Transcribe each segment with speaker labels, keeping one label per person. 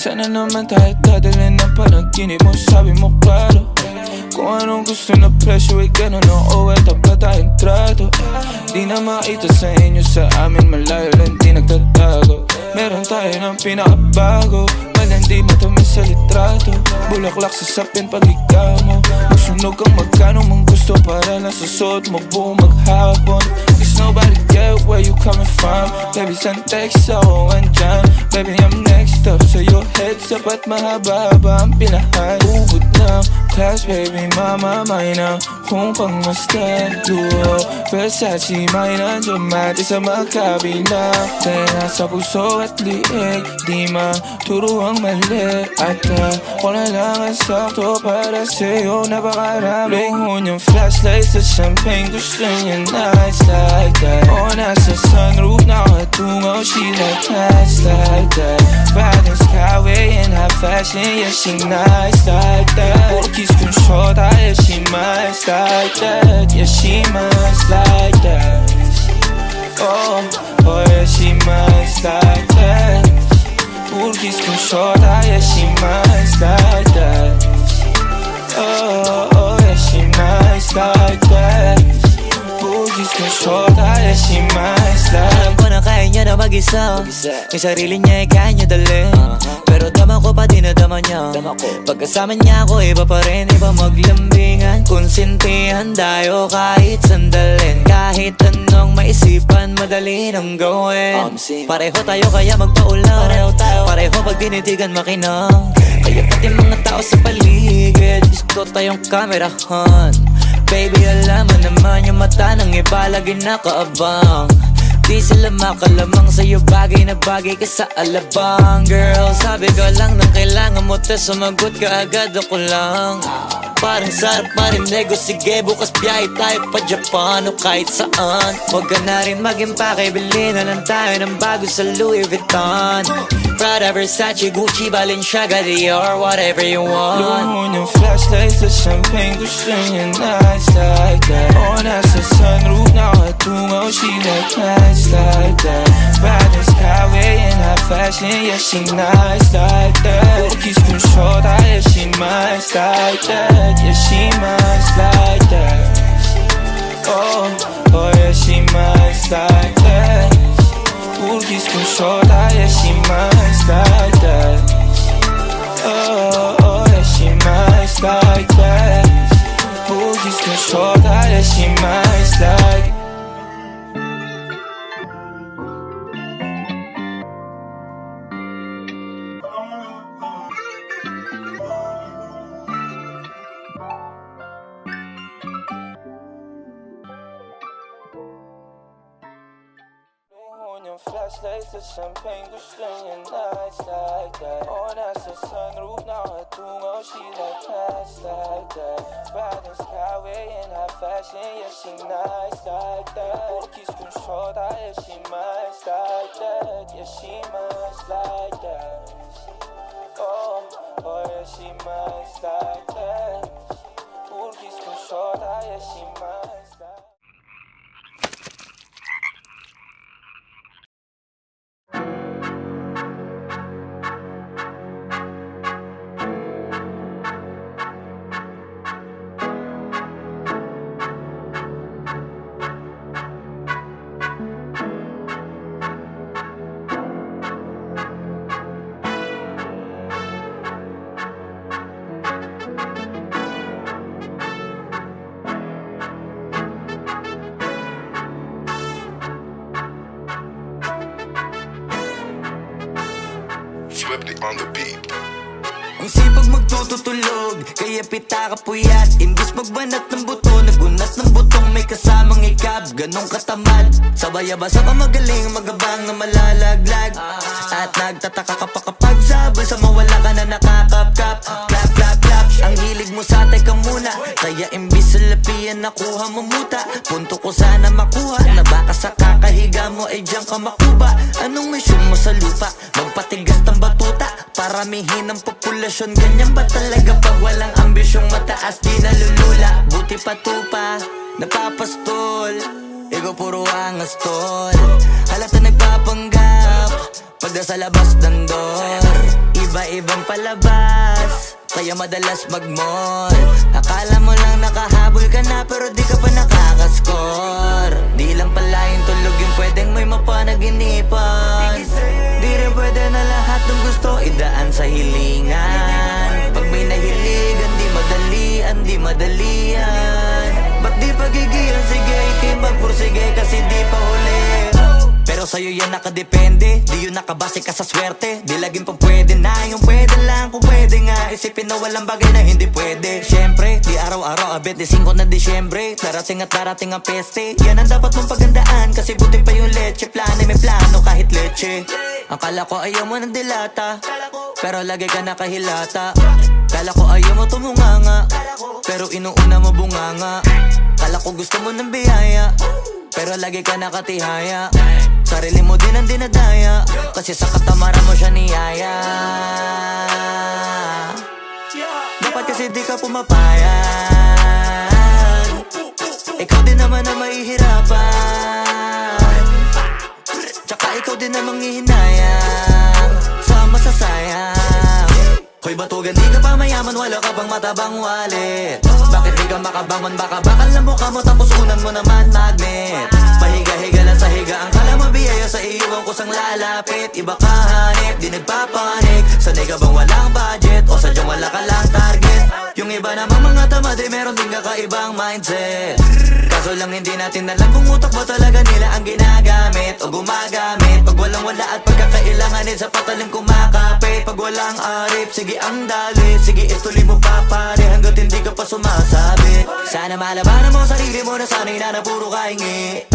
Speaker 1: Sana naman tayo dadalhin ng panaginip mo, sabi mo klaro. Kung anong gusto na presyo ay ganun o tapat tayong trato. Di na makita sa inyo, sa amin malayo lang di nagtatago. Meron tayo ng pinakabago, malandi matamis sa litrato. Bulaklak sa sapin pag ikaw mo, magsunog kang magkano mang gusto para lang sa suot mo buong maghapon. Cause nobody get where you coming from. Baby, send text ako andyan. Baby, I'm next up sa your heads up at mahaba-haba ang pinahan. Ubod ng class, baby, mama, may na kung pangmastan. Duo, Versace, may nandiyan mati sa magkabila. Dahil nasa puso at liig, di maturo ang mali. At wala lang ang sakto para sa'yo, napakarami. Luhon yung flashlight sa champagne, gusto niya nights like that. O nasa sunroof, nakatungaw, she like nights like that. Riding skyway in high fashion, yeah, she nice like that. Kiss kung short, yeah, she nice like that. Yeah, she nice like that. Oh, yeah, she nice like that. Kiss kung short, yeah, she nice like that. Oh, yeah, she nice like that. Kiss kung short, yeah, she nice like that.
Speaker 2: Alam ko na kaya niya na mag-isa, yung sarili niya ay kaya niya dalhin. Pero dama ko pa din na dama niya. Pagkasama niya ako iba pa rin, iba maglambingan. Konsintihan tayo kahit sandalin. Kahit anong maisipan, madali nang gawin. Pareho tayo kaya magpaulan. Pareho pag tinitigan makinang. Kaya pati mga tao sa paligid gusto tayong kamerahan. Baby, alam mo naman yung mata ng iba lagi nakaabang. Di sila makalamang sa'yo, bagay na bagay ka sa alabang. Girl, sabi ko lang nang kailangan mo, tas sumagot ka agad, ako lang. Parang sarap marinig o sige, bukas biyahe tayo pa Japan o kahit saan. Huwag ka na rin mag-impake, bilhin na lang tayo ng bago sa Louis Vuitton. Prada, Versace, Gucci, Balenciaga, Dior, whatever you want.
Speaker 1: Luhon yung flashlight sa champagne, gusto niya nights like that. O nasa sunroof, nakatungaw, she like nights like that. Riding skyway in high fashion, yeah, she nice like that. Kiss kung short, yeah, she nice like that. Yeah, she nice like that. Oh, yeah, she nice like that. Kiss kung short, yeah, she nice like that. Oh, yeah, she nice like that. Kiss kung short, yeah, she nice like that. Flashlights sa champagne, gusto niya nights like that. O nasa sunroof, nakatungaw, she like nights like that. Riding skyway in high fashion, yeah, she nice like that. Kiss kung short, yeah, she nice like that. Yeah, she nice like that. Oh, yeah, she nice like that. Kiss kung short, yeah, she nice like that.
Speaker 3: On the beat.
Speaker 2: Ang sipag magtututulog, kaya pita ka puyat. Imbis magbanat ng buto, nagunat ng butong may kasamang ikab. Ganong katamad, sabay-abasa ka magaling, magabang na malalaglag. At nagtataka ka pa kapag sabay sa mawala ka na nakakapkap. Clap, clap, clap, ang hilig mo sa teka muna. Kaya imbis sa lapian nakuha mo muta. Punto ko sana makuha, na baka sa kakahiga mo ay diyan ka makuba. Anong mission mo sa lupa? Magpatigas ng batuta, paramihin ang populasyon. Ganyan ba talaga pag walang ambisyong mataas? Di nalulula, buti patupa, napapastol. Ikaw puro angas tol, halata nagpapanggap pag nasa labas ng door. Iba-ibang palabas, kaya madalas mag-mall. Akala mo lang nakahabol ka na, pero di ka pa nakakascore. Di lang pala yung tulog yung pwedeng may mapanaginipan. Di rin pwede na lahat ng gusto idaan sa hilingan. Pag may nahiligan, di madalian. Ba't di pagigilan, sige, ikay magpursige kasi di pa huli. Pero sa'yo yan nakadepende, di yun nakabase ka sa swerte. Di laging pa pwede na, yung pwede lang kung pwede nga. Isipin na walang bagay na hindi pwede. Siyempre, di araw-araw, 25 na Disyembre. Darating at darating ang peste, yan ang dapat mong pagandaan. Kasi buti pa yung leche, plano may plano kahit leche. Akala ko ayaw mo ng dilata, pero lagi ka nakahilata. Kala ko ayaw mo tumunganga, pero inuuna mo bunganga. Kala ko gusto mo ng biyaya, pero lagi ka nakatihaya. Sarili mo din ang dinadaya, kasi sa katamaran mo siya niyaya. Dapat kasi di ka pumapayag, ikaw din naman ang mahihirapan. Tsaka ikaw din namang hihinayang sa masasayang. Hoy batugan, di ka pa mayaman, wala ka bang matabang wallet? Bakit di ka makabangon, baka bakal na mukha mo tapos unan mo naman magnet. Pahiga-higa lang sa higa, ang kala mabiyaya sa iyo ang kusang lalapit. Iba ka hanip, di nagpapanik. Sanay ka bang walang budget o sadyang wala ka lang target? Yung iba namang mga tamad ay meron din kakaibang mindset. Kaso lang hindi natin alam kung utak ba talaga nila ang ginagamit o gumagamit. Pag walang wala at pagkakailanganin sa patalim kumakapit. Pag walang arip, sige ang dali, sige ituloy mo pa pare hanggat hindi ka pa sumasabi. Sana malabanan mo sarili mo na sanay na puro kahingi.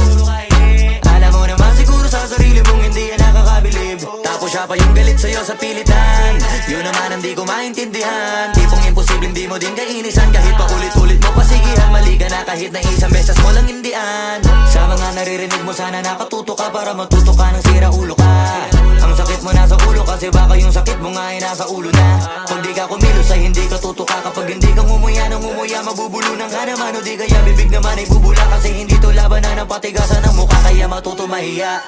Speaker 2: Alam mo naman siguro sa sarili mong hindi yan nakakabilib. Tapos siya pa yung galit sa'yo sa pilitan. Yun naman ang di ko maintindihan. Tipong imposible hindi mo din kainisan. Kahit pa ulit-ulit mo pasigihan, mali ka na kahit na isang beses mo lang hindian. Sa mga naririnig mo sana nakatuto ka para matuto ka ng sira ulo ka. Ang sakit mo nasa ulo kasi baka yung sakit mo nga ay nasa ulo na. Kung di ka kumilos ay hindi ka tutuka. Kapag hindi ka ngumuya ng ngumuya, mabubulunan ka naman. O di kaya bibig naman ay bubula. Kasi hindi to labanan ng patigasan ng mukha, kaya matuto mahiya.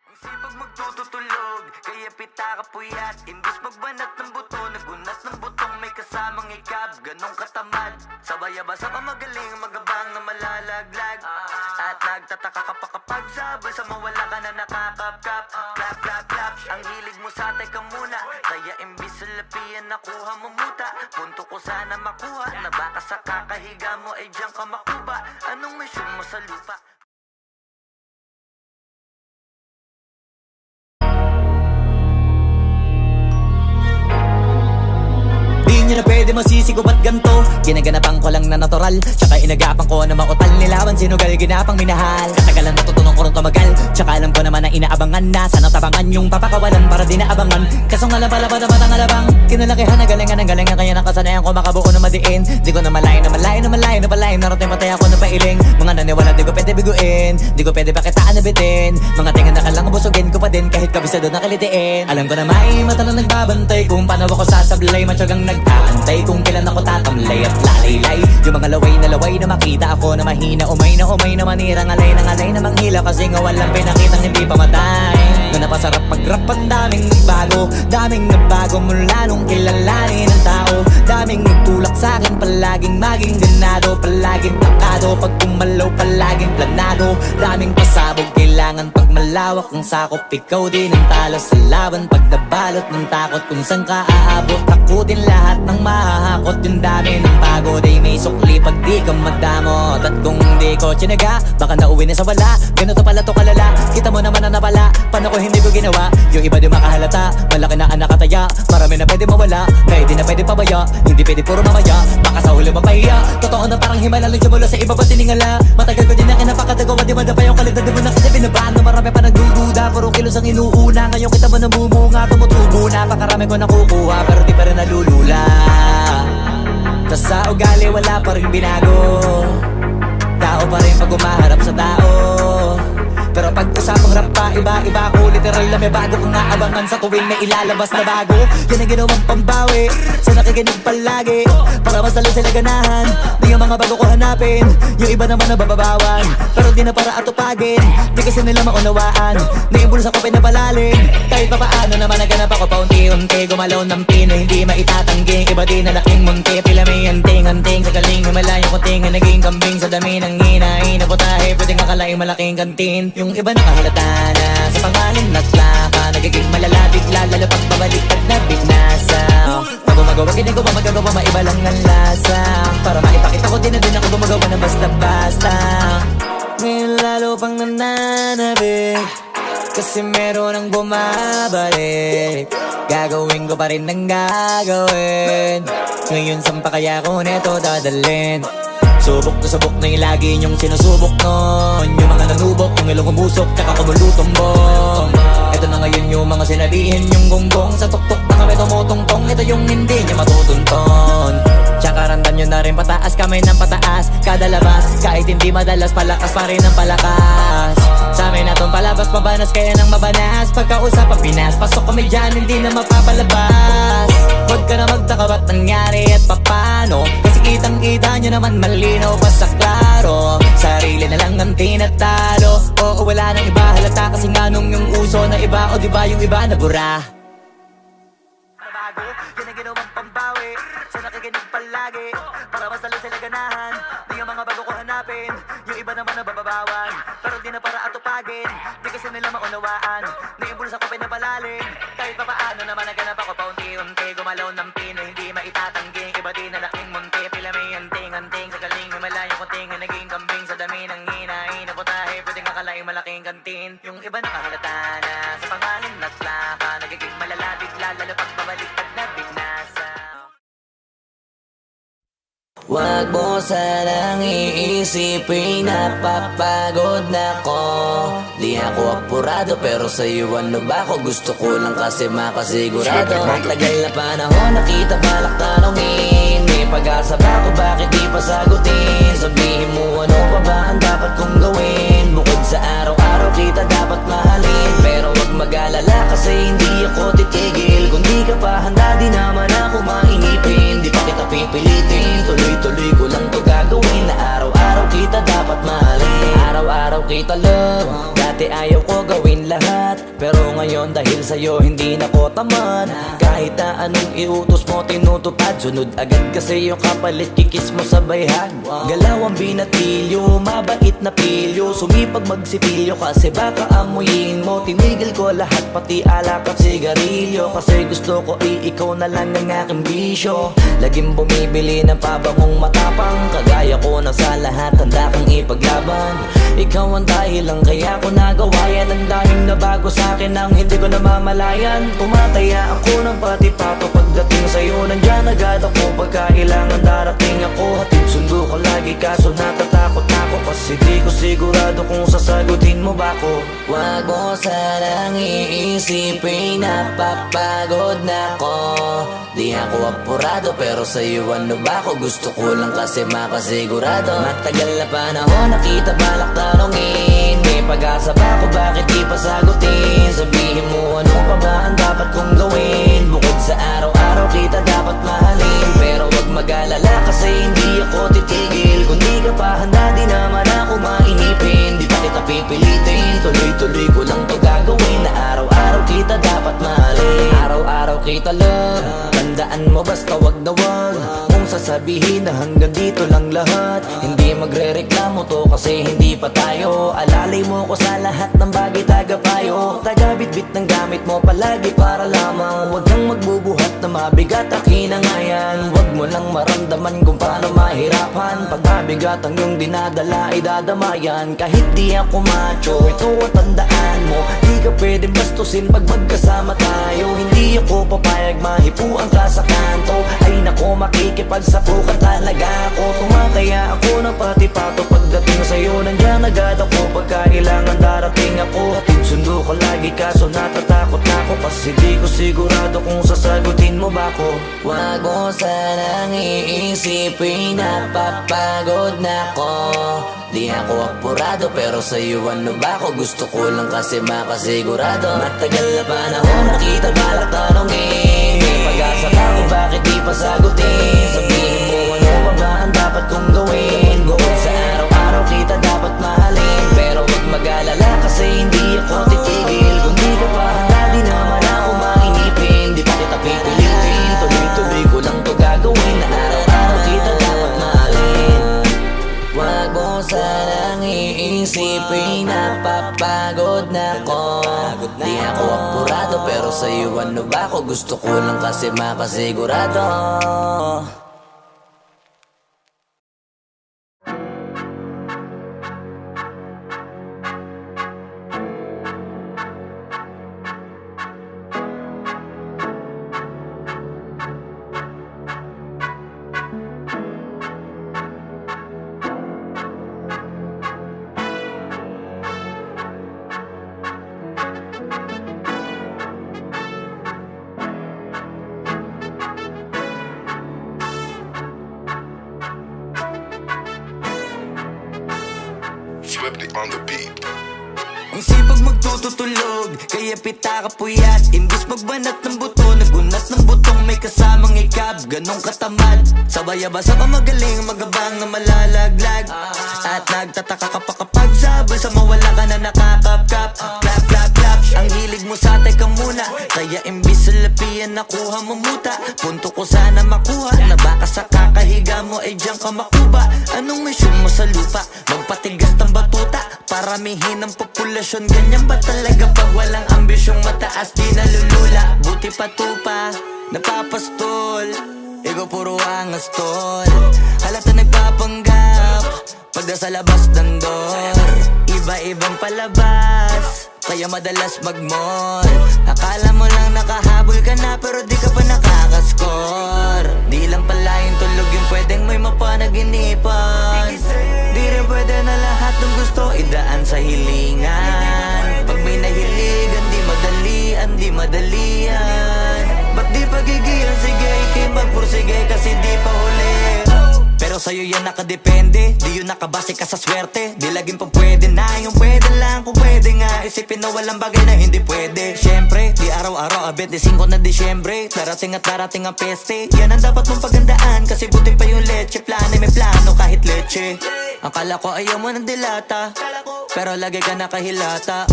Speaker 2: Ang sipag magtututulog, kaya pita ka puyat. Imbis magbanat ng buto, nagunat ng butong may kasamang ikab. Ganong katamad, sabay-abasa ka magaling, magabang na malalaglag. At nagtataka ka pa kapag sabay sa mawala ka na nakakapkap. Clap, clap, clap, ang hilig mo sa teka muna. Kaya imbis sa lapian nakuha mo muta. Punto ko sana makuha, na baka sa kakahiga mo ay diyan ka makuba. Anong mission mo sa lupa? Di na pwede masisig ba't ganto? Ginaganapan ko lang na natural, tsaka inagapan ko na mautal nilaban. Sinugal ginapang minahal, katagalan natutunan ko rin tumagal. Tsaka alam ko naman na inaabangan na sana tabangan yung papakawalan para di naabangan. Kaso nga lang pala pa naman ang alabang kinalakihan na galingan ng galingan, kaya nakasanayan ko makabuo na madiin. Di ko na malayo na malayo na malayo na palayo. Narating patay ako na pailing. Mga naniwala di ko pwede biguin, di ko pwede pakitaan na bitin. Mga tingan na kalang busugin ko pa din kahit kabisado na kalitiin. Alam ko na may mata na nagbabantay kung paano ako sasablay. Matyagang nag-aantay kung kailan ako tatamlay at lalaylay. Yung mga laway na makita ako na mahina. Umay na manirang alay na manghila. Kasi nga walang pinakitang hindi pamatay. Na napasarap mag-rap ang daming nagbago mula nung kilalanin ng tao. Daming nagtulak sa'kin, palaging maging ganado. Palaging takado, pag kumalaw palaging planado. Daming pasabog, kailangan pag malawak ang sakop. Ikaw din ang talo sa laban pag nabalot ng takot. Kung saan ka aabot, takutin lahat ng mahahakot. Yung dami ng pagod ay may sukli pag di ka madamot. At kung di ko tsinaga, baka nauwi na sa wala. Ganito pala to kalala, kita mo naman na napala. Paano ko hindi ko ginawa, yung iba di makahalata. Malaki na ang nakataya, marami na pwede mawala. Kaya di na pwede pabaya, hindi pwede puro mamaya. Baka sa huli mapahiya, totoo na parang himala lang mula sa iba ba tiningala. Matagal ko din na kinapakadagawa, di man na pa yung kalidad. Di mo na kita binabaan na marami pa nagdududa. Puro kilos ang inuuna, ngayon kita mo namumunga. Tumutubo na, pakarami ko nakukuha, pero di pa rin nalulula. Tas sa ugali wala pa rin binago, tao pa rin pag umaharap sa tao. Pero pag usapang rap pa, iba-iba ko. Literal na may bago kong naabangan sa tuwing may ilalabas na bago. Yan ang ginawang pambawi sa nakikinig palagi, para mas lalo sila ganahan. Di yung mga bago ko hanapin, yung iba naman nababawan. Pero di na para atupagin, di kasi nila maunawaan. Naimbulsa ko pinapalalim, kahit pa paano naman naganap ako paunti-unti. Gumalaw ng pino, hindi maitatanggi. Iba din na laking munti, pila may anting-anting. Sa galing may malayong kunting, naging kambing sa dami ng hinahin na putahe. Pwedeng akalaing malaking kantin. Yung iba nakahalata na sa pangalan at plaka, nagiging malalapit lalo pag babaliktad na binasa. Pag gumagawa, ginagawa, magagawa, maiba lang ang lasa. Para maipakita ko din na din ako gumagawa na basta-basta. Ngayon lalo pang nananabik, kasi meron ang bumabalik. Gagawin ko pa rin ang gagawin. Ngayon saan pa kaya ko neto dadalhin? Subok na subok na yung lagi niyong sinusubok nun. Yung mga nanubok, yung ilong umusok, tsaka kumulutong bong. Ito na ngayon yung mga sinabihin yung gonggong. Sa tuktok na kami tumutungtong, ito yung hindi niya matutunton. Tsaka randan nyo na rin pataas, kamay ng pataas. Kada labas, kahit hindi madalas, palakas pa rin ang palakas. Sa amin natong palabas, mabanas kaya nang mabanas. Pagkausap ang Pinas, pasok kami dyan, hindi na mapapalabas. Huwag ka na magtaka ba't nangyari at papano, kasi kitang-kita nyo naman malinaw pa sa klaro. Sarili na lang ang tinatalo, oo wala nang iba halata. Kasi nga nung yung uso na iba, o diba yung iba na bura. Nabago, yan ang ginawang pambawi sa nakikinig palagi, para mas lalo sila ganahan. Di yung mga bago ko hanapin, yung iba naman nababawan. Pero di na para atupagin, di kasi nila maunawaan. Naimbulsa ko pinapalalim, kahit pa paano naman naganap ako paunti-unti. Gumalaw ng pino, hindi maitatanggi. Iba din na laking munti, pila may anting-anting. Sa galing may malayong kunting, naging kambing sa dami ng hinahin na putahe. Pwedeng akalaing malaking kantin. Yung iba nakahalata na sa pangalan at plaka, nagiging malalapit lalo pag babaliktad na binasa. Wag mo sanang iisipin, napapagod na ko. Di ako apurado, pero sa'yo ano ba ako? Gusto ko lang kasi makasigurado. Matagal na panahon, nakita balak tanongin. May pag-asa ba ako, bakit di pa sagutin? Sabihin mo ano pa ba ang dapat kong gawin? Bukod sa araw-araw kita dapat mahalin. Pero wag mag-alala kasi hindi ako titigil. Kung di ka pa handa, di naman ako mainipin. Di pa kita pipilitin, tuloy-tuloy ko lang to gagawin. Na araw-araw kita dapat mahalin. Araw-araw kita love, dati ayaw ko gawin lahat, pero ngayon dahil sa'yo hindi na ko tamad. Kahit na anong iutos mo tinutupad, sunod agad kasi yung kapalit kikis mo sa bayhag. Galaw ang binatilyo, mabait na pilyo, sumipag magsipilyo kasi baka amuyin mo. Tinigil ko lahat pati alak at sigarilyo, kasi gusto ko ikaw na lang ang aking bisyo. Laging bumibili ng pabangong matapang, kagaya ko na sa lahat handa kang ipaglaban. Ikaw ang dahilan kaya ko nagawa yan. Ang daming nabago sa'kin nang hindi ko namamalayan. Tumataya ako ng pati-pato, pagdating sa'yo nandyan agad ako. Pagkailangan darating ako, hatid sundo ko lagi, kaso natatakot ako kasi di ko sigurado kung sasagutin mo ba ko. Wag mo sanang iisipin, napapagod na ko. Di ako apurado, pero sa'yo ano ba ako? Gusto ko lang kasi makasigurado. Matagal na panahon, nakita balak tanongin. May pag-asa ba ako, bakit di pa sagutin? Sabihin mo ano pa ba ang dapat kong gawin? Bukod sa araw-araw kita dapat mahalin. Pero wag mag-alala kasi hindi ako titigil. Kung di ka pa handa, di naman ako mainipin. Di pa kita pipilitin, tuloy-tuloy ko lang to gagawin. Na araw-araw kita dapat mahalin. Araw-araw kita love, tandaan mo basta wag na wag mong sasabihin na hanggang dito lang lahat. Hindi magre-reklamo to kasi hindi pa tayo. Alalay mo ko sa lahat ng bagay, tagapayo. Tagabitbit ng gamit mo palagi para lamang. Huwag kang magbubuhat na mabigat akin ang ayan. Huwag mo lang maramdaman kung paano mahirapan. Pag mabigat ang iyong dinadala ay dadamayan. Kahit di ako macho, ito at tandaan mo, di ka pwede bastusin pag magkasama tayo. Hindi ako papayag mahipuan ka sa kanto. Ay nako, makikipagsapukan talaga ako. Tumataya ako ng pati-pato, pagdating sa'yo nandyan agad ako. Pagkailangan darating ako, hatid sundo ko lagi, kaso natatakot na ako kasi di ko sigurado kung sasagutin mo ba ko. Wag mo sanang iisipin, napapagod na ko. Di ako apurado, pero sa'yo ano ba ako? Gusto ko lang kasi makasigurado. Matagal na panahon nakita balak tanongin, may pag-asa ka kung bakit di pa sagutin. Sabihin mo ano ba ba ang dapat kong gawin? Bukod sa araw-araw kita dapat mahalin, pero huwag mag-alala kasi hindi ako titigil. Kung di ka pa handa di naman ako mainipin, di pa kita pipilitin. Tuloy-tuloy ko lang to gagawin, na araw-araw kita dapat mahalin. Wag mo sanang iisipin napapagod na ko. Di ako apurado, pero sa'yo ano ba ako? Gusto ko lang kasi makasigurado.
Speaker 3: Swifty on the beat.
Speaker 2: Ang sipag magtutulog, kaya pita ka puyat. Imbis magbanat ng buto, nagunat ng butong may kasamang ikab. Ganong katamad, sabay-abasa ka magaling, magabang na malalaglag. At nagtataka ka pa kapag sabay sa mawala ka na nakakapkap. Clap, clap, clap, ang hilig mo sa teka muna, kaya imbis sa lapian nakuha mo muta. Punto ko sana makuha, na baka sa kakahiga mo ay diyan ka makuba. Anong mission mo sa lupa? Magpatigas ng batuta, paramihin ang populasyon. Ganyan ba talaga pag walang ambisyong mataas di nalulula? Buti pa tupa, napapastol, ikaw puro angas tol. Halata nagpapanggap, pag nasa labas ng door, iba-ibang palabas, kaya madalas mag-mall. Akala mo lang nakahabol ka na, pero di ka pa nakakascore. Di lang pala yung tulog yung pwedeng may mapanaginipan. Di rin pwede na lahat ng gusto idaan sa hilingan. Pag may nahiligan, di madalian. Ba't di pagigilan? Sige, magpursige kasi di pa huli. Pero sa'yo yan nakadepende, di yun nakabase ka sa swerte. Di laging pa pwede na, yung pwede lang kung pwede nga. Isipin na walang bagay na hindi pwede. Siyempre, di araw-araw, 25 na Disyembre. Darating at darating ang peste, yan ang dapat mong pagandaan. Kasi buti pa yung leche, plano may plano kahit leche. Akala ko ayaw mo ng dilata, pero lagi ka nakahilata.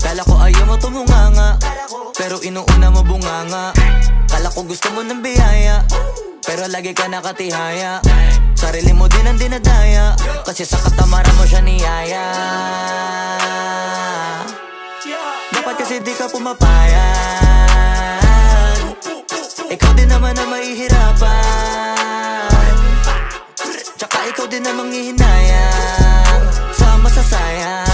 Speaker 2: Kala ko ayaw mo tumunganga, pero inuuna mo bunganga. Kala ko gusto mo ng biyaya, pero lagi ka nakatihaya. Sarili mo din ang dinadaya, kasi sa katamaran mo siya niyaya. Dapat kasi di ka pumapayag, ikaw din naman ang mahihirapan. Tsaka ikaw din namang hihinayang sa masasayang.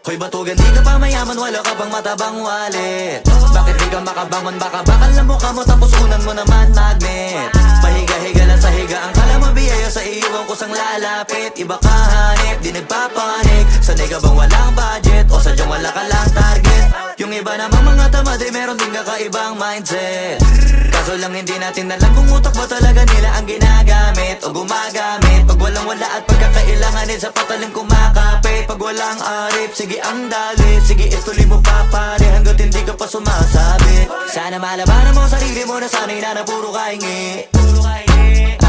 Speaker 2: Hoy batugan, di ka pa mayaman, wala ka pang matabang wallet. Bakit di ka makabangon? Baka bakal na mukha mo, tapos unan mo naman magnet. Pahiga-higa lang sa higa, ang kala mabiyaya sa iyo ang kusang lalapit. Iba ka hanip, di nagpapanik. Sanay ka bang walang budget, o sadyang wala ka lang target? Yung iba namang mga tamad ay meron din kakaibang mindset. Kaso lang hindi natin alam kung utak ba talaga nila ang ginagamit o gumagamit. Pag walang wala at pagkakailanganin sa patalim kumakapit. Pag walang arip, sige ang dali, sige ituloy mo pa pare hanggat hindi ka pa sumasabit. Sana malabanan mo sarili mo na sanay na puro kahingi.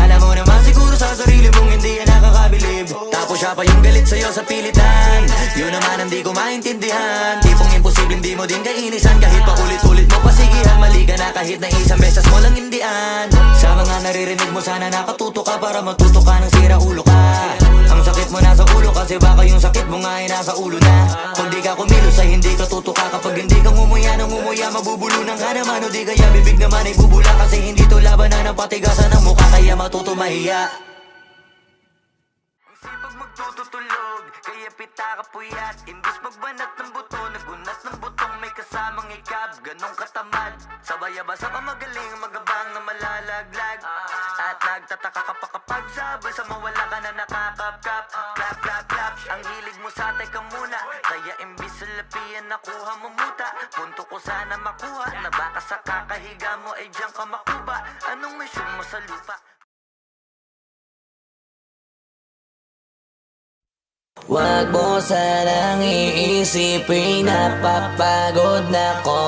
Speaker 2: Alam mo naman siguro sa sarili mong hindi yan nakakabilib. Tapos siya pa yung galit sa'yo sa pilitan. Yun naman ang di ko maintindihan. Tipong imposible hindi mo din kainisan, kahit pa ulit-ulit mo pasigihan. Mali ka na kahit na isang beses mo lang hindian. Sa mga naririnig mo sana nakatuto ka para matuto ka ng sira ulo ka. Ang sakit mo nasa ulo kasi baka yung sakit mo nga ay nasa ulo na. Pag di ka kumilos ay hindi ka tutuka. Kapag hindi ka ngumuya ng ngumuya, mabubulunan ka naman. O di kaya bibig naman ay bubula, kasi hindi to labanan ng patigasan ng mukha, kaya matuto mahiya. Ang sipag magtutulog, kaya pita ka puyat. Imbis magbanat ng buto, nagunat ng butong may kasamang ikab. Ganong katamad, sabay-abasa ka magaling, magabang na malalaglag. At nagtataka ka pa kapag sabay sa mawala ka na nakakapkap. Clap, clap, clap, ang hilig mo sa teka muna, kaya imbis sa lapian nakuha mo muta. Punto ko sana makuha, na baka sa kakahiga mo ay diyan ka makuba. Anong mission mo sa lupa? Wag mo sanang iisipin na papagod na ko.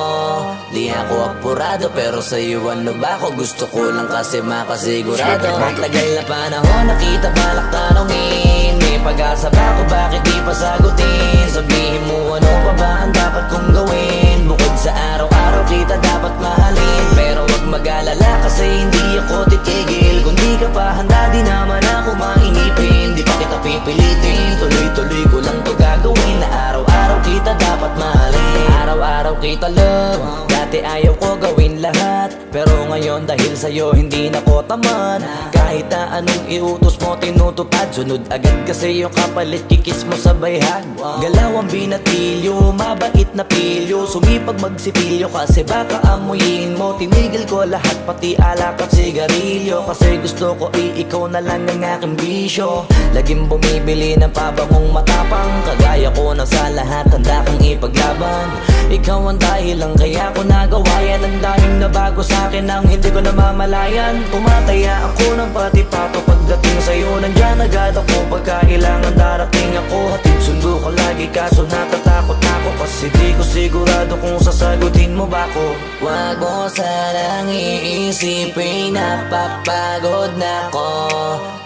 Speaker 2: Di ako apurado pero sa'yo ano ba ako? Gusto ko lang kasi makasigurado. Tagal na panahon nakita balak tanongin, may pag-asa ba ako bakit di pa sagutin? Sabihin mo ano pa ba ang dapat kong gawin? Bukod sa araw-araw kita dapat mahalin, pero wag mag-alala kasi hindi ako titigil. Kung di ka pa handa di naman ako mainipin. Di pa kita pipilitin, tuloy-tuloy ko lang to gagawin. Na araw-araw kita dapat mahalin, araw-araw kita love. Dati ayaw ko gawin lahat, pero ngayon dahil sa'yo hindi na ko tamad. Kahit na anong iutos mo tinutupad, sunod agad kasi yung kapalit kikis mo sa bayhag. Galaw ang binatilyo, mabait na pilyo, sumipag magsipilyo kasi baka amuyin mo. Tinigil ko lahat pati alak at sigarilyo, kasi gusto ko ikaw na lang ang aking bisyo. Laging bumibili ng pabangong matapang, kagaya ko na sa lahat handa kang ipaglaban. Ikaw ang dahilan kaya ko nagawa yan. Ang daming nabago sa'kin ang hindi ko namamalayan. Tumataya ako ng pati-pato pagdating sa'yo. Nandyan agad ako pagkailangan darating ako. Hatid sundo ko lagi kaso natatakot ako, kasi di ko sigurado kung sasagutin mo ba ko. Wag mo sanang iisipin na papagod na ko.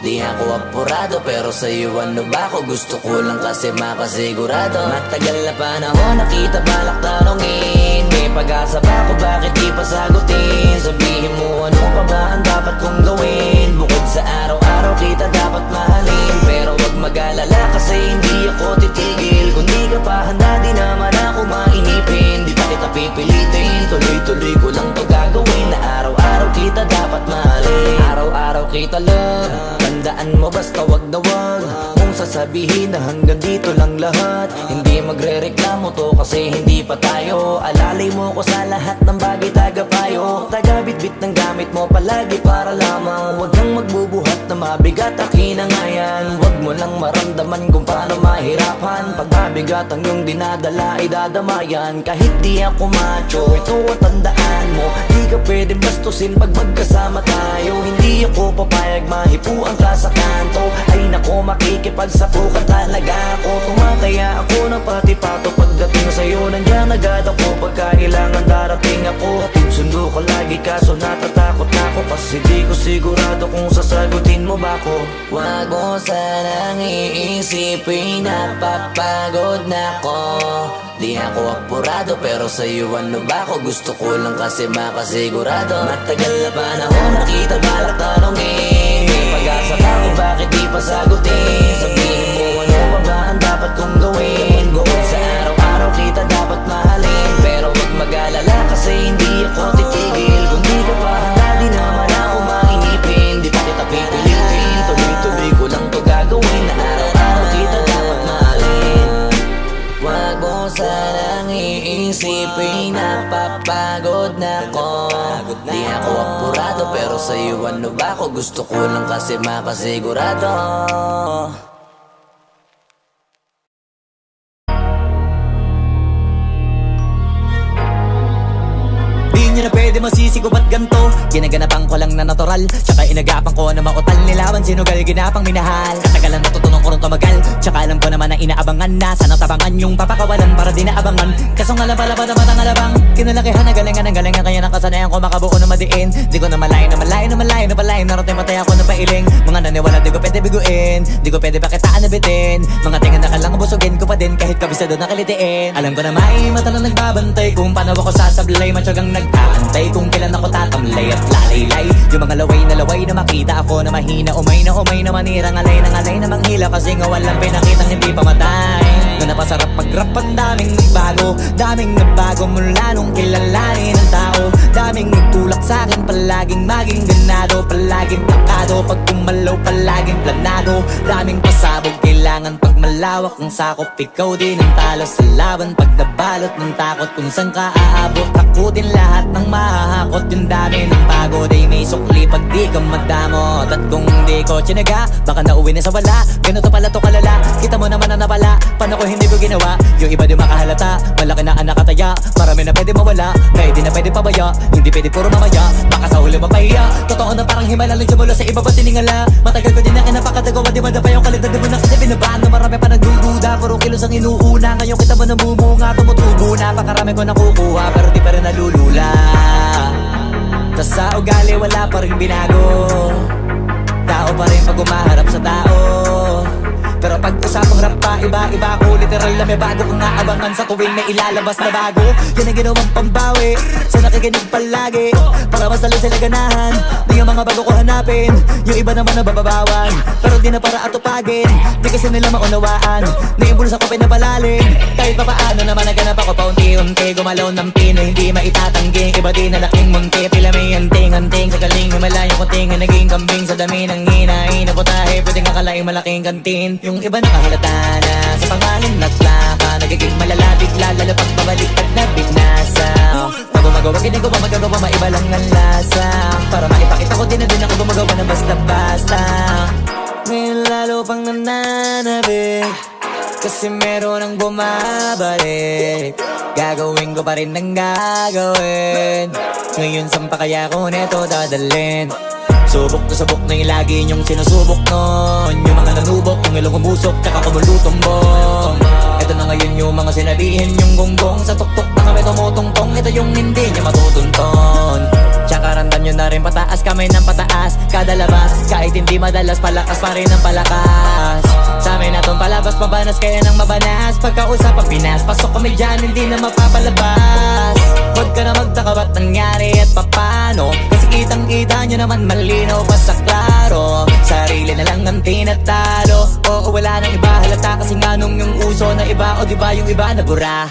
Speaker 2: Di ako apurado pero sa'yo ano ba ako? Gusto ko lang kasi makasigurado. Matagal na panahon nakita balak tanongin, may pag-asa ba ako bakit di pa sagutin? Sabihin mo ano pa ba ang dapat kong gawin? Bukod sa araw-araw kita dapat mahalin, pero wag mag-alala kasi hindi ako titigil. Kung di ka pa handa di naman ako mainipin. Di pa kita pipilitin, tuloy-tuloy ko lang to gagawin. Na araw-araw kita dapat mahalin, araw-araw kita love. Tandaan mo basta wag na wag mong sasabihin na hanggang dito lang lahat. Hindi magre-reklamo to kasi hindi pa tayo. Alalay mo ko sa lahat ng bagay tagapayo. Taga-bitbit ng gamit mo palagi para lamang. Huwag kang magbubuhat na mabigat akin ang ayan. Huwag mo lang maramdaman kung paano mahirapan. Pag mabigat ang iyong dinadala ay dadamayan. Kahit di ako macho, ito at tandaan mo, di ka pwede bastusin pag magkasama tayo. Hindi ako papayag mahipuan ka sa kanto. Ay nako makikipagsapukan talaga ako. Tumataya ako ng pati-pato pagdating sa'yo. Nandiyan agad ako pagkailangan darating ako. Hatid sundo ko lagi kaso natatakot na ako, kasi di ko sigurado kung sasagutin mo ba ko. Wag mo sanang iisipin na papagod na ko. Di ako apurado pero sa'yo ano ba ako? Gusto ko lang kasi makasigurado. Matagal na panahon nakita balak tanongin, may pag-asa ba ako bakit di pa sagutin? Sabihin mo ano pa ba ang dapat kong gawin? Bukod sa araw-araw kita dapat mahalin, pero wag mag-alala kasi hindi ako titigil. Kung di ka pa handa di naman ako mainipin. Di pa kita pipilitin, tuloy-tuloy ko lang to gagawin. Na araw-araw kita dapat mahalin. Wag mo sanang iisipin na papagod na ko. Di ako apurado pero sa'yo ano ba ako? Gusto ko lang kasi makasigurado.
Speaker 4: Di na pwede masisi ko ba't ganto? Ginaganapan ko lang na natural, tsaka inagapan ko na mautal nilaban. Sinugal ginapang minahal, katagalan natutunan ko rin tumagal. Tsaka alam ko naman na inaabangan na sana tabangan yung papakawalan para di naabangan. Kaso nga lang pala pa naman ang alabang kinalakihan na galingan ng galingan, kaya nakasanayan ko makabuo na madiin. Di ko na malayo na malayo na malayo na palayo, narating matay ako na pailing. Mga naniwala di ko pwede biguin, di ko pwede pakitaan na bitin. Mga tingan na kalang busugin ko pa din kahit kabisado na kalitiin. Alam ko na may mata na nagbabantay kung paano ako sasablay, matyagang nag-aantay kung kailan ako tatamlay at lalaylay. Yung mga laway na makita ako na mahina, umay na manirang alay na manghila, kasi nga walang pinakitang hindi pamatay. Na napasarap mag-rap ang daming nagbago mula nung kilalanin ang tao. Daming nagtulak sa'kin, palaging maging ganado, palaging takado, pag kumalaw palaging planado. Daming pasabog, kailangan pag malawak ang sakop. Ikaw din ang talo sa laban pag nabalot ng takot. Kung saan ka aabot, takutin lahat ng mahahakot. Yung dami ng pagod ay may sukli pag di ka madamot. At kung di ko tsinaga, baka nauwi na sa wala. Ganito pala to kalala, kita mo naman na napala. Paano ko hindi ko ginawa? Yung iba di makahalata, malaki na anak kataya. Marami na pwede mawala, kaya di na pwede pabaya. Hindi pwede puro mamaya, baka sa huli mapahiya. Totoo na parang himala lang siya mula sa iba ba tiningala. Matagal ko din na kinapakatagawa, di madapa yung kalidad. Di mo na kasi binabaan na marami ka nagdududa, puro kilos ang inuuna. Ngayon kita ba namumunga, tumutubo na. Pakarami ko nakukuha, pero di pa rin nalulula. Tas sa ugali wala pa rin binago. Tao pa rin pag umaharap sa tao. Pero pag usapang rap pa, iba-iba ko. Literal na may bago kong naabangan sa tuwing may ilalabas na bago. Yan ang ginawang pambawi sa nakikinig palagi, para mas lalo sila ganahan. Di yung mga bago ko hanapin, yung iba naman nabababawan. Pero di na para atupagin, di kasi nila maunawaan. Naimbulsa ko pinapalalim, kahit pa paano naman naganap ako paunti-unti. Gumalaw ng pino, hindi maitatanggi. Iba di na laking munti, tila may anting-anting. Sa galing may malayong kunting, naging kambing sa dami ng hinahin. Naputahe, pwedeng akalaing malaking kantin. Yung iba nakahalata na sa pangalan naglaka, nagiging malalapit lalo pag babaliktad na binasa. Pag gumagawa, ginagawa, magagawa, maiba lang ang lasa. Para maipakita ko din na din ako gumagawa na basta-basta. Ngayon lalo pang nananabik, kasi meron ang bumabalik. Gagawin ko pa rin ang gagawin. Ngayon saan pa kaya ko neto dadalhin? Subok na sabok na yung lagi niyong sinusubok nun. Yung mga nanubok, yung ilong umusok, tsaka kumulutong bong. Ito na ngayon yung mga sinabihin yung gonggong. Sa tuktok na kami tumutungtong, ito yung hindi niya matutunton. Tsaka randam nyo na rin pataas, kamay ng pataas. Kada labas, kahit hindi madalas, palakas pa rin ang palakas. Sa amin natong palabas, pabanas kaya nang mabanas. Pagkausap ang Pinas, pasok kami dyan, hindi na mapapalabas. Huwag ka na magtaka ba't nangyari at papano, kasi kitang-kita nyo naman malinaw pa sa klaro. Sarili na lang ang tinatalo, oo wala nang iba halata. Kasi nga nung yung uso na iba, o diba yung iba na bura.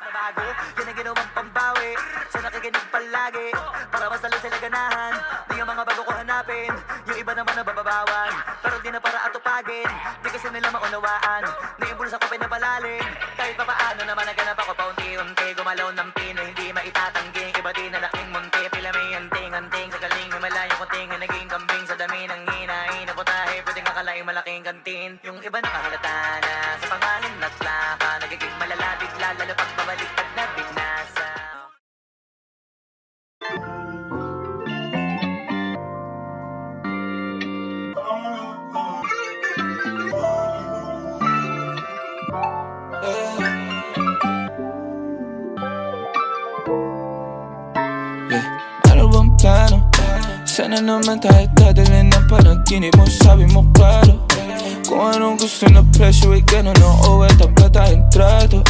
Speaker 4: Nabago, yan ang ginawang pambawi sa nakikinig palagi, para mas lalo sila ganahan. Di yung mga bago ko hanapin, yung iba naman nabababawan. Pero di na para atupagin, di kasi nila maunawaan. Naimbulsa ko pinapalalim, kahit pa paano naman naganap ako paunti-unti. Gumalaw ng pino, hindi maitatanggi. Iba di na laking munti, pila may anting-anting. Sa galing may malayong kunting, naging kambing sa dami ng hinahin. Naputahe, pwedeng akalaing malaking kantin. Yung iba nakahalata na sa pangalan naglaka, nagiging malalapit lalo pag babaliktad na binasa.
Speaker 1: Ano bang plano? Sana naman tayo dadalhin ng panaginip mo, sabi mo klaro. Kung anong gusto na presyo ay ganun o tapat tayong trato.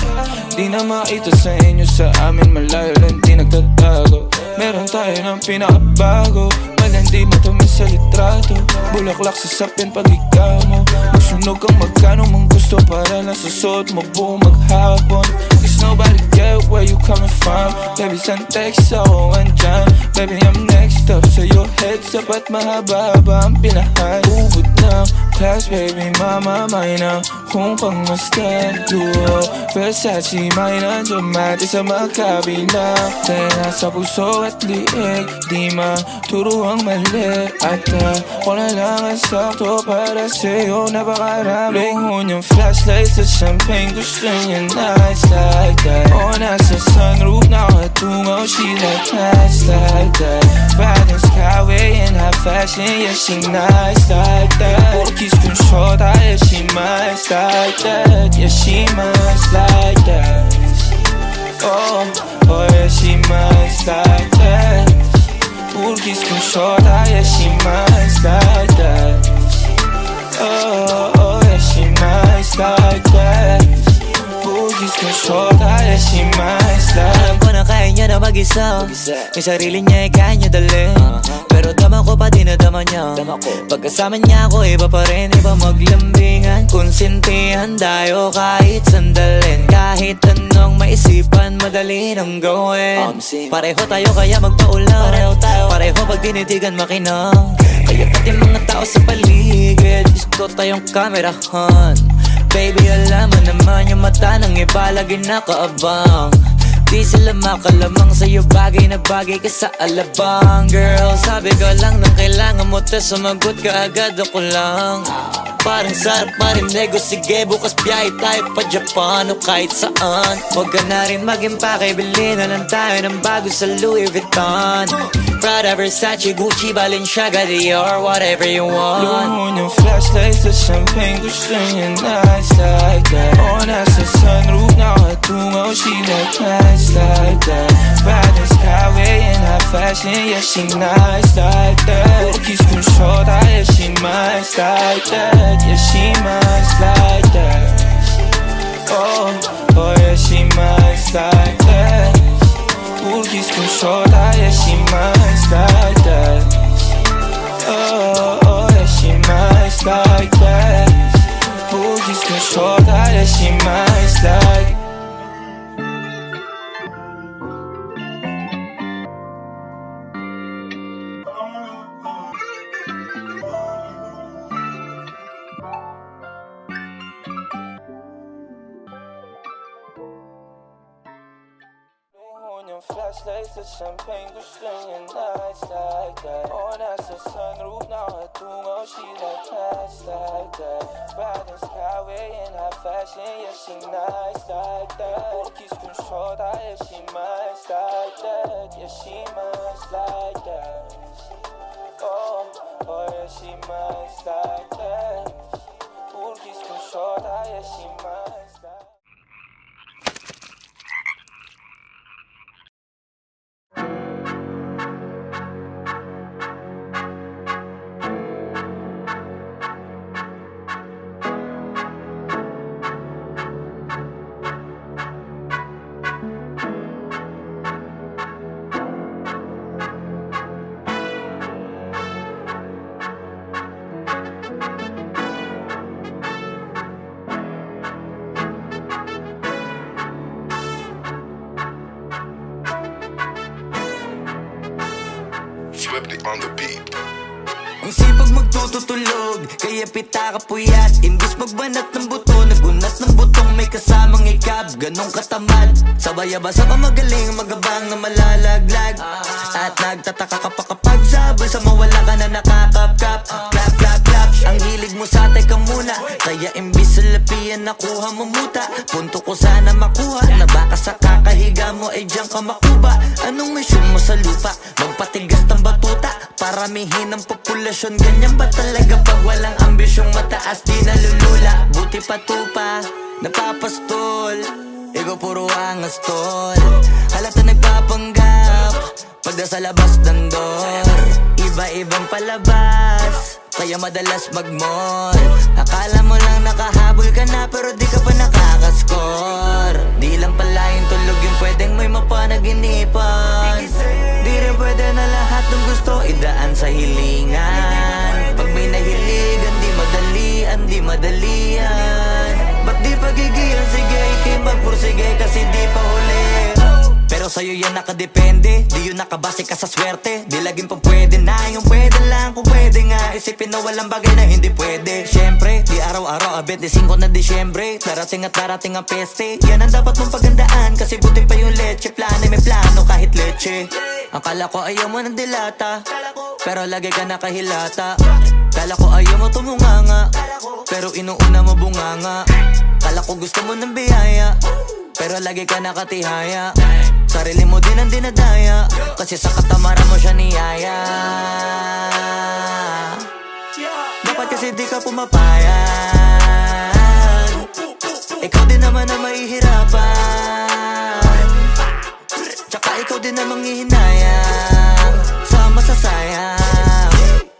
Speaker 1: Di na makita sa inyo, sa amin malayo lang di nagtatago. Meron tayo ng pinakabago, malandi matamis sa litrato. Bulaklak sa sapin pag ikaw mo, magsunog kang magkano mang gusto para lang sa suot mo buong maghapon. Cause nobody get where you coming from. Baby send text ako andyan, baby I'm next up. Sa your heads up at mahaba ba ang pinahan. Ubod ng class baby mama may na kung pangmastan duo. Versace may nandiyan mati sa magkabila. Dahil nasa puso at liig, di maturo ang mali. At ako na lang ang sakto para sa'yo, napakarami. Luhon yung flashlight sa champagne, gusto niya nice like that. O nasa sunroof, nakatungaw, she like nice like that. Riding skyway in high fashion, yeah she nice like that. Puro kiss kong short, yeah she nice like that. Yeah she nice like that. Oh, oh yeah she nice like that. Puro kiss kong short, yeah she nice like that. Oh, oh yeah she nice like that. Puro kiss kong short, yeah she nice like that.
Speaker 2: Alam ko na kaya niya na mag-isa, yung sarili niya ay kaya niya dalhin. Pero dama ko pa din na dama niya. Pagkasama niya ako iba pa rin, iba maglambingan. Konsintihan tayo kahit sandalin. Kahit anong maisipan, madali nang gawin. Pareho tayo kaya magpaulang, pareho pag tinitigan makinang. Kaya pati mga tao sa paligid, gusto tayong kamerahan. Baby alam mo naman yung mata ng iba lagi nakaabang. Di sila makalamang sa'yo, bagay na bagay ka sa alabang. Girl, sabi ko lang nang kailangan mo, tas sumagot ka agad ako lang. parang sarap marinig. O sige, bukas biyahe tayo pa Japan o kahit saan. Huwag ka na rin mag-impake, bilhin na lang tayo ng bago sa Louis Vuitton, Prada, Versace, Gucci, Balenciaga, Dior, whatever you want.
Speaker 1: Luhon yung flashlights sa champagne, gusto niya nights like that. O nasa sunroof, nakatungaw, she like nights like that. Riding skyway in high fashion, yeah she nice like that. Cookies kung shorta, yeah she nice like that. Yeah she nice like that. Oh, oh yeah she nice like that. Cookies kung shorta, yeah she nice like that. Oh, oh yeah she nice like that. Cookies kung shorta, yeah she nice like. Flashlights at champagne, gusto niya nights like that. O nasa sunroof, nakatungaw, she like nights like that. Riding skyway in high fashion, yeah she nice like that. Cookies kung shorta, yeah she nice like that. Yeah she nice like that. Oh, oh yeah she nice like that. Cookies kung shorta, yeah she nice like that.
Speaker 3: Swifty on the beat.
Speaker 2: Ang sipag magtututulog, kaya pita ka puyat. Imbis magbanat ng buto, nagunat ng butong may kasamang ikab. Ganong katamad, sabay-abasa ka magaling, magabang na malalaglag. At nagtataka ka pa kapag sabay sa mawala ka na nakakapkap. Clap, clap, clap, ang hilig mo sa teka muna. Kaya imbis sa lapian nakuha mo muta. Punto ko sana makuha, na baka sa kakahiga mo ay diyan ka makuba. Anong mission mo sa lupa? Magpatigas ng batuta, paramihin ang populasyon. Ganyan ba talaga pag walang ambisyong mataas di nalulula? Buti patupa, napapastol, ikaw puro angas tol. Halata nagpapanggap, pagda sa labas ng door. Iba-ibang palabas, kaya madalas mag-mall. Akala mo lang nakahabol ka na, pero di ka pa nakakascore. Di lang pala yung tulog yung pwedeng may mapanaginipan. Di rin pwede na lahat ng gusto idaan sa hilingan. Pag may nahiligan, di madalian. Ba't di pagigilan, sige, ikay magpursige kasi di pa huli. Pero sa'yo yan nakadepende, di yun nakabase ka sa swerte. Di laging pa pwede na, yung pwede lang kung pwede nga. Isipin na walang bagay na hindi pwede. Siyempre, di araw-araw, 25 na Disyembre. Darating at darating ang peste, yan ang dapat mong pagandaan. Kasi buti pa yung leche, plano may plano kahit leche. Akala ko ayaw mo ng dilata, pero lagi ka nakahilata. Kala ko ayaw mo tumunganga, pero inuuna mo bunganga. Kala ko gusto mo ng biyaya, pero lagi ka nakatihaya. Sarili mo din ang dinadaya, kasi sa katamaran mo siya niyaya. Dapat kasi di ka pumapayag, ikaw din naman ang mahihirapan. Tsaka ikaw din namang hihinayang sa masasayang.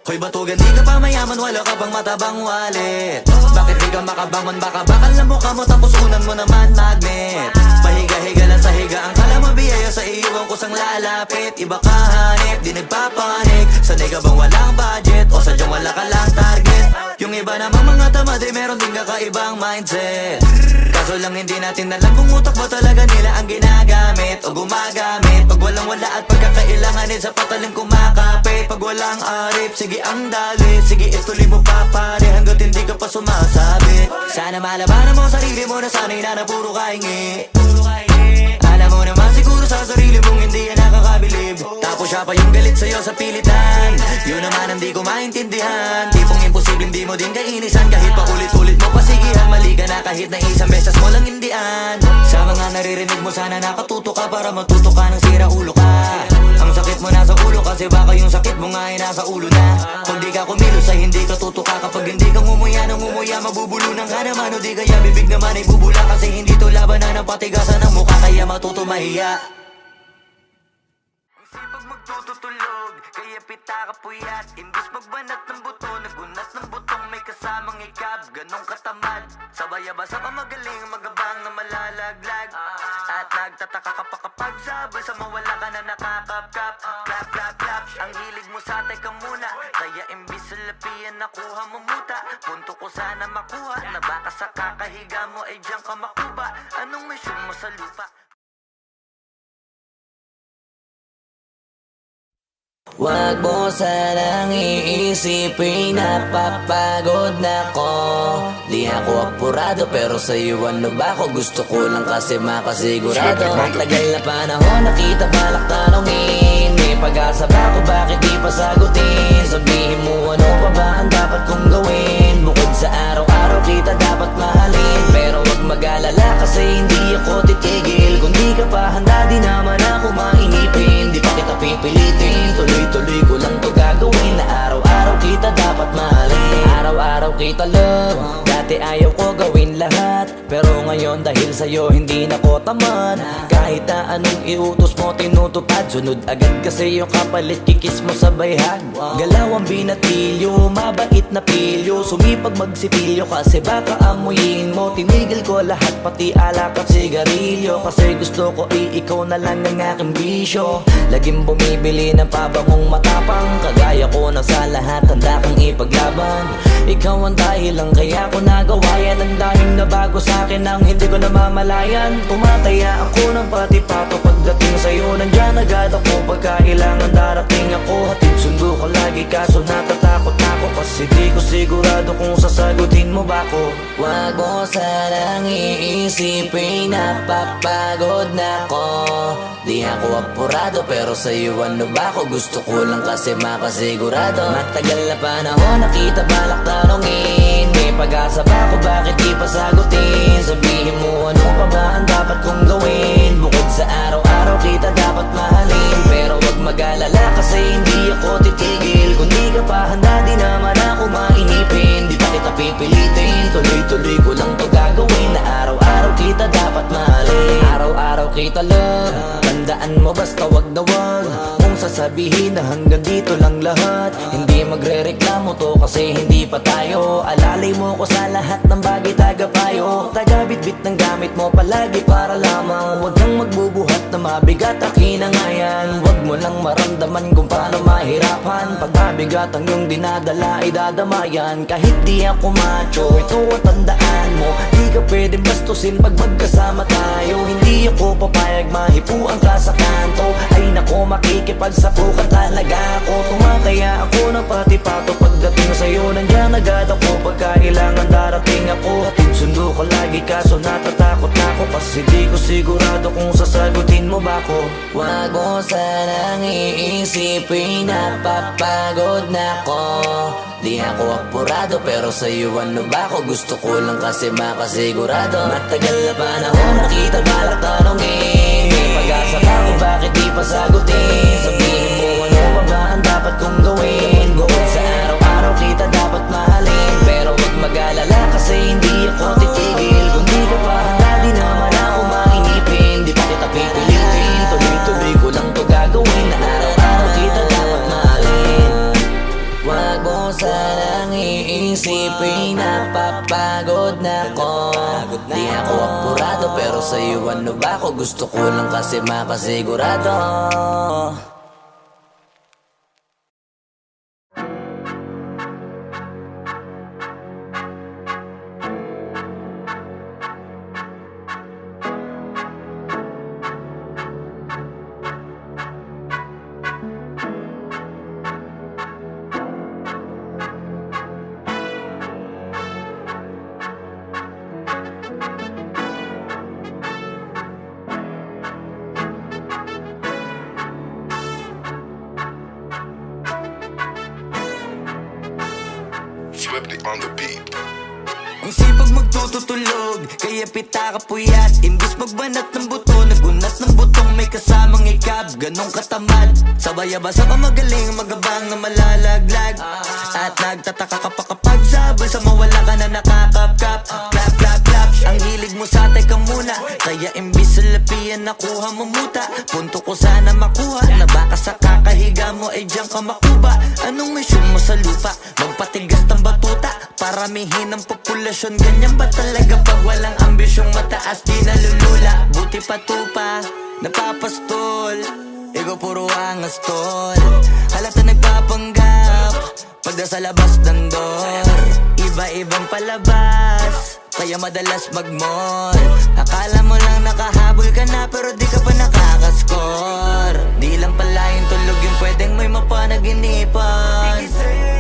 Speaker 2: Hoy batugan, di ka pa mayaman, wala ka pang matabang wallet. Bakit di ka makabangon, baka bakal na mukha mo tapos unan mo naman magnet. Pahiga-higa lang sa higa, ang kala mabiyaya sa iyo ang kusang lalapit. Iba ka hanip, di nagpapanik. Sanay ka bang walang budget o sadyang wala ka lang target? Yung iba namang mga tamad ay meron din kakaibang mindset. Kaso lang hindi natin alam kung utak ba talaga nila ang ginagamit o gumagamit. Pag walang wala at pagkakailanganin sa patalim kumakapit. Pag walang arip, sige ang dali, sige ituloy mo pa pare hanggat hindi ka pa sumasabi. Sana malabanan mo sarili mo na sanay na puro kahingi. Alam mo naman siguro sa sarili mong hindi yan nakakabilib. Tapos siya pa yung galit sa'yo sa pilitan, yun naman ang di ko maintindihan. Tipong imposible hindi mo din kainisan, kahit pa ulit-ulit mo pasigihan, mali ka na kahit na isang beses mo lang hindian. Sa mga naririnig mo sana nakatuto ka para matuto ka ng sira ulo ka. Ang sakit mo nasa ulo kasi baka yung sakit mo nga ay nasa ulo na. Kung di ka kumilos ay hindi ka tutuka, kapag hindi ka ngumuya ng ngumuya mabubulunan ka naman, o di kaya bibig naman ay bubula, kasi hindi to labanan ng patigasan ng mukha, kaya matuto mahiya. Sipag magtututulog, kaya pita ka puyat. Imbis magbanat ng buto, nagunat ng butong may kasamang ikab. Ganong katamad, sabay-abasa ka magaling, magabang na malalaglag. At nagtataka ka pa kapag sabay sa mawala ka na nakakapkap. Clap, clap, clap, ang hilig mo sa teka muna, kaya imbis sa lapian nakuha mo muta. Punto ko sana makuha, na baka sa kakahiga mo ay diyan ka makuba. Anong mission mo sa lupa? Wag mo sanang iisipin, napapagod na ko. Di ako apurado pero sa'yo ano ba ako? Gusto ko lang kasi makasigurado. Matagal na panahon nakita balak tanongin, may pag-asa ba ako, bakit di pa sagutin? Sabihin mo ano pa ba ang dapat kong gawin? Bukod sa araw-araw kita dapat mahalin, pero wag mag-alala kasi hindi ako titigil. Kung di ka pa handa di naman ako mainipin, di pa kita pipilitin, tuloy-tuloy ko lang to gagawin. Na araw-araw kita dapat mahalin, araw-araw kita love. Dati ayaw ko gawin lahat, pero ngayon dahil sa'yo hindi na ko tamad. Kahit na anong iutos mo tinutupad, sunod agad kasi yung kapalit kikis mo sa bayhag. Galaw ang binatilyo, mabait na pilyo, sumipag magsipilyo kasi baka amuyin mo. Tinigil ko lahat pati alak at sigarilyo, kasi gusto ko ikaw na lang ang aking bisyo. Laging bumibili ng pabangong matapang, kagaya ko na sa lahat handa kang ipaglaban. Ikaw ang dahilan kaya ko nagawa yan, ang daming nabago sa'kin ang hindi ko namamalayan. Tumataya ako ng pati-pato pagdating sa'yo, nandyan agad ako pagkailangan darating ako. Hatid sundo ko lagi kaso natatakot ako, kasi di ko sigurado kung sasagutin mo ba ko. Wag mo sanang iisipin, napapagod na ko. Di ako apurado pero sa'yo ano ba ako? Gusto ko lang kasi makasigurado. Matagal na panahon nakita balak tanongin, may pag-asa ba ako, bakit di pa sagutin? Sabihin mo ano pa ba ang dapat kong gawin? Bukod sa araw-araw kita dapat mahalin, pero wag mag-alala kasi hindi ako titigil. Kung di ka pa handa di naman ako mainipin, di pa kita pipilitin, tuloy-tuloy ko lang to gagawin. Na araw-araw kita dapat mahalin, araw-araw kita love. Tandaan mo basta wag na wag mong sasabihin na hanggang dito lang lahat. Hindi magre-reklamo to kasi hindi pa tayo. Alalay mo ko sa lahat ng bagay, tagapayo. Tagabitbit ng gamit mo palagi para lamang wag kang magbubuhat na mabigat akin ang ayan. Wag mo lang maramdaman kung paano mahirapan, pag mabigat ang iyong dinadala ay dadamayan. Kahit di ako macho, ito at tandaan mo, di ka pwede bastusin pag magkasama tayo. Hindi ako papayag mahipuan ka sa kanto, ay nako makikipagsapukan talaga ako. Tumataya ako ng pati-pato pagdating sa'yo, nandyan agad ako pagkailangan darating ako. Hatid sundo ko lagi kaso natatakot na ako, kasi di ko sigurado kung sasagutin mo ba ko. Wag mo sanang iisipin, napapagod na ko. Di ako apurado pero sa'yo ano ba ako? Gusto ko lang kasi makasigurado. Matagal na panahon nakita balak tanongin, may pag-asa ba ako, bakit di pa sagutin? Sabihin mo ano pa ba ang dapat kong gawin? Bukod sa araw-araw kita dapat mahalin, pero wag mag-alala kasi hindi ako titigil. Kung di ka pa handa di naman ako mainipin, di pa kita pipilitin, tuloy-tuloy ko lang to gagawin. Na araw-araw kita dapat mahalin. Wag mo sanang iisipin, napapagod na ko. Di ako apurado pero sa'yo ano ba ako? Gusto ko lang kasi makasigurado.
Speaker 3: Swifty on the beat.
Speaker 2: Ang sipag magtututulog, kaya pita ka puyat. Imbis magbanat ng buto, nagunat ng butong may kasamang ikab. Ganong katamad, sabay-abasa ka magaling, magabang na malalaglag. At nagtataka ka pa kapag sabay sa mawala ka na nakakapkap. Clap, clap, clap, ang hilig mo sa teka muna. Kaya imbis sa lapian nakuha mo muta. Punto ko sana makuha, na baka sa kakahiga mo ay diyan ka makuba. Anong mission mo sa lupa? Magpatigas ng batuta, paramihin ang populasyon. Ganyan ba talaga pag walang ambisyong mataas di nalulula? Buti pa tupa, napapastol, ego puro angas tol. Halata nagpapanggap, pagda sa labas ng door. Iba-ibang palabas, kaya madalas mag-mall. Akala mo lang nakahabol ka na, pero di ka pa nakakascore. Di lang pala yung tulog yung pwedeng may mapanaginipan.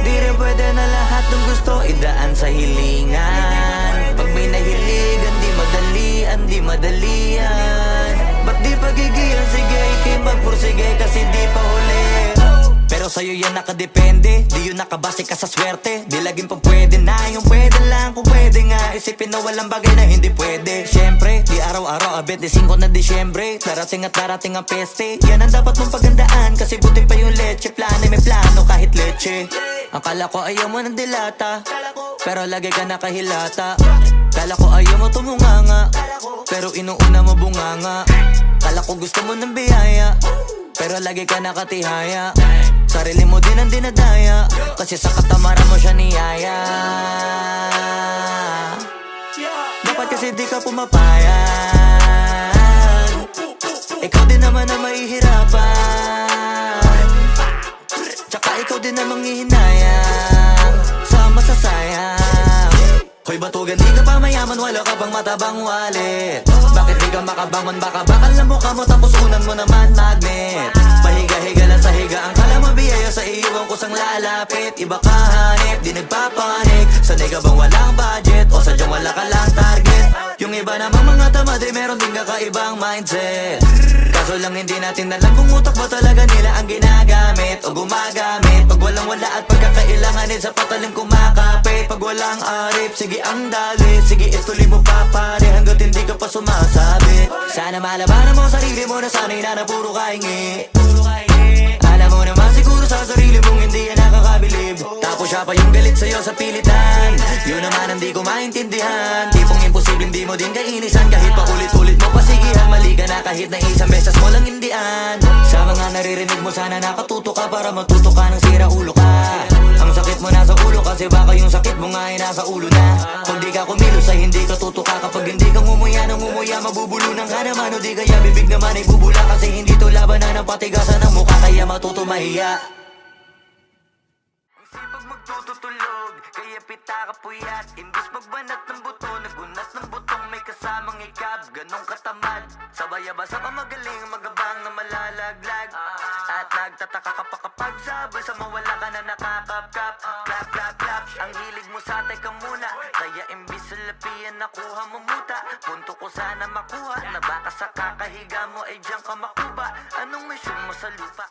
Speaker 2: Di rin pwede na lahat ng gusto idaan sa hilingan. Pag may nahiligan, di madalian. Ba't di pagigilan? Sige, ikay magpursige kasi di pa huli. Pero sa'yo yan nakadepende, di yun nakabase ka sa swerte. Di laging pa pwede na, yung pwede lang kung pwede nga. Isipin na walang bagay na hindi pwede. Siyempre, di araw-araw, 25 na Disyembre. Darating at darating ang peste, yan ang dapat mong pagandaan. Kasi buti pa yung leche, plano may plano kahit leche. Akala ko ayaw mo ng dilata, pero lagi ka nakahilata. Kala ko ayaw mo tumunganga, pero inuuna mo bunganga. Kala ko gusto mo ng biyaya, pero lagi ka nakatihaya. Sarili mo din ang dinadaya, kasi sa katamaran mo siya niyaya. Dapat kasi di ka pumapayag, ikaw din naman ang mahihirapan. Tsaka ikaw din ang manghihinayang sa masasayang. Hoy batugan, di ka pa mayaman, wala ka pang matabang wallet. Bakit di ka makabangon? Baka bakal na mukha mo tapos unan mo naman magnet. Pahiga-higa lang sa higa, ang kala mabiyaya sa iyo ang kusang lalapit. Iba ka hanip, di nagpapanik. Sanay ka bang walang budget o sadyang wala ka lang target? Yung iba namang mga tamad ay meron din kakaibang mindset. Kaso lang hindi natin alam kung utak ba talaga nila ang ginagamit o gumagamit. Pag walang wala at pagkakailanganin sa patalim kumakapit. Pag walang arip, sige ang dali, sige ituloy mo pa pare hanggat hindi ka pa sumasabi. Sana malabanan mo sarili mo na sanay na puro kahingi. Alam mo naman siguro sa sarili mong hindi yan nakakabilib. Tapos siya pa yung galit sa'yo sa pilitan. Yun naman ang di ko maintindihan. Tipong imposible hindi mo din kainisan. Kahit pa ulit-ulit mo pasigihan, mali ka na kahit na isang beses mo lang hindian. Sa mga naririnig mo sana nakatuto ka para matuto ka ng sira ulo ka. Ang sakit mo nasa ulo kasi baka yung sakit mo nga ay nasa ulo na. Kung di ka kumilos ay hindi ka tutuka. Kapag hindi ka ngumuya ng ngumuya, mabubulunan ka naman. O di kaya bibig naman ay bubula. Kasi hindi to labanan ng patigasan ng mukha, kaya matuto mahiya. Ang sipag magtututulog, kaya pita ka puyat. Imbis magbanat ng buto, nagunat ng butong may kasamang ikab. Ganong katamad, sabay-abasa ka magaling, magabang na malalaglag. At nagtataka ka pa kapag sabay sa mawala ka na nakakapkap. Clap, clap, clap, ang hilig mo sa teka muna. Kaya imbis sa lapian nakuha mo muta. Punto ko sana makuha, na baka sa kakahiga mo ay diyan ka makuba. Anong mission mo sa lupa?